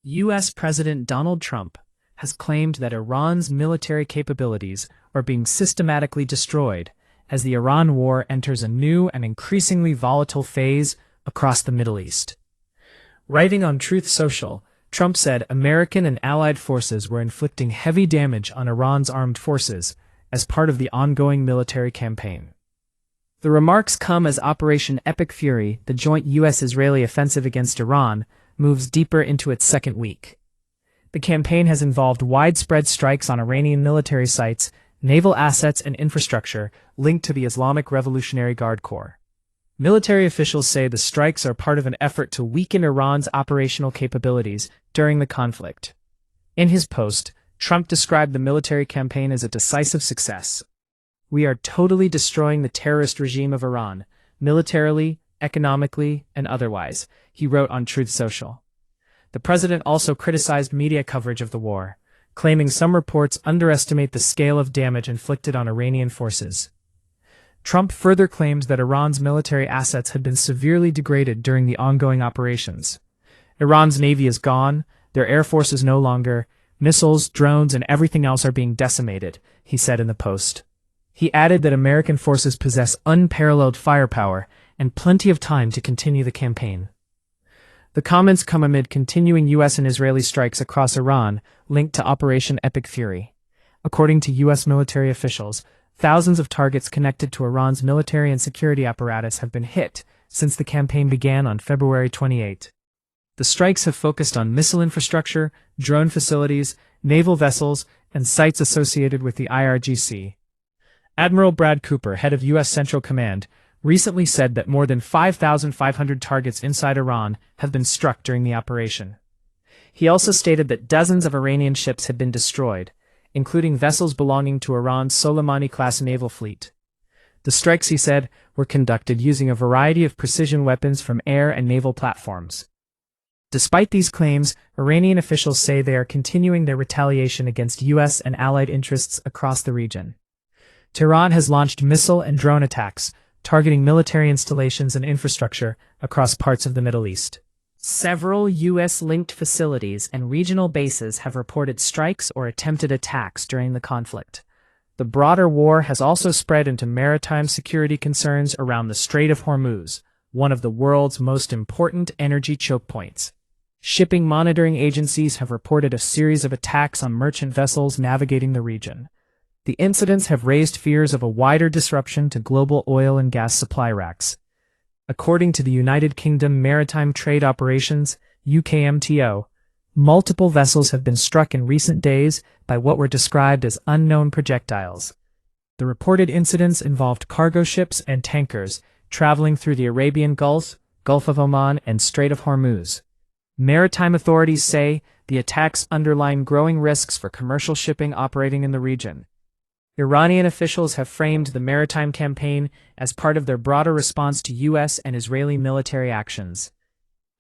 U.S. President Donald Trump has claimed that Iran's military capabilities are being systematically destroyed as the Iran war enters a new and increasingly volatile phase across the Middle East. Writing on Truth Social, Trump said American and allied forces were inflicting heavy damage on Iran's armed forces as part of the ongoing military campaign. The remarks come as Operation Epic Fury, the joint U.S.-Israeli offensive against Iran, moves deeper into its second week. The campaign has involved widespread strikes on Iranian military sites, naval assets, and infrastructure linked to the Islamic Revolutionary Guard Corps. Military officials say the strikes are part of an effort to weaken Iran's operational capabilities during the conflict. In his post, Trump described the military campaign as a decisive success. "We are totally destroying the terrorist regime of Iran, militarily, economically, and otherwise," he wrote on Truth Social. The president also criticized media coverage of the war, claiming some reports underestimate the scale of damage inflicted on Iranian forces. Trump further claimed that Iran's military assets had been severely degraded during the ongoing operations. Iran's navy is gone, their air force is no longer, missiles, drones, and everything else are being decimated, he said in the post. He added that American forces possess unparalleled firepower and plenty of time to continue the campaign. The comments come amid continuing U.S. and Israeli strikes across Iran linked to Operation Epic Fury. According to U.S. military officials, thousands of targets connected to Iran's military and security apparatus have been hit since the campaign began on February 28. The strikes have focused on missile infrastructure, drone facilities, naval vessels, and sites associated with the IRGC. Admiral Brad Cooper, head of U.S. Central Command, recently said that more than 5,500 targets inside Iran have been struck during the operation. He also stated that dozens of Iranian ships had been destroyed, including vessels belonging to Iran's Soleimani-class naval fleet. The strikes, he said, were conducted using a variety of precision weapons from air and naval platforms. Despite these claims, Iranian officials say they are continuing their retaliation against U.S. and allied interests across the region. Tehran has launched missile and drone attacks, targeting military installations and infrastructure across parts of the Middle East. Several U.S.-linked facilities and regional bases have reported strikes or attempted attacks during the conflict. The broader war has also spread into maritime security concerns around the Strait of Hormuz, one of the world's most important energy choke points. Shipping monitoring agencies have reported a series of attacks on merchant vessels navigating the region. The incidents have raised fears of a wider disruption to global oil and gas supply racks. According to the United Kingdom Maritime Trade Operations, UKMTO, multiple vessels have been struck in recent days by what were described as unknown projectiles. The reported incidents involved cargo ships and tankers traveling through the Arabian Gulf, Gulf of Oman, and Strait of Hormuz. Maritime authorities say the attacks underline growing risks for commercial shipping operating in the region. Iranian officials have framed the maritime campaign as part of their broader response to U.S. and Israeli military actions.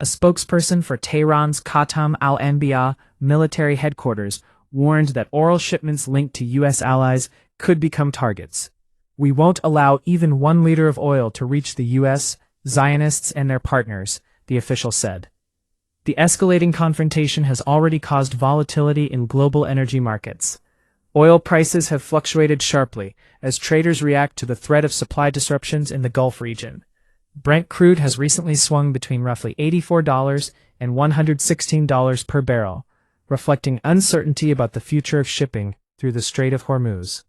A spokesperson for Tehran's Qatam al-Anbiya military headquarters warned that oil shipments linked to U.S. allies could become targets. "We won't allow even 1 liter of oil to reach the U.S., Zionists, and their partners," the official said. The escalating confrontation has already caused volatility in global energy markets. Oil prices have fluctuated sharply as traders react to the threat of supply disruptions in the Gulf region. Brent crude has recently swung between roughly $84 and $116 per barrel, reflecting uncertainty about the future of shipping through the Strait of Hormuz.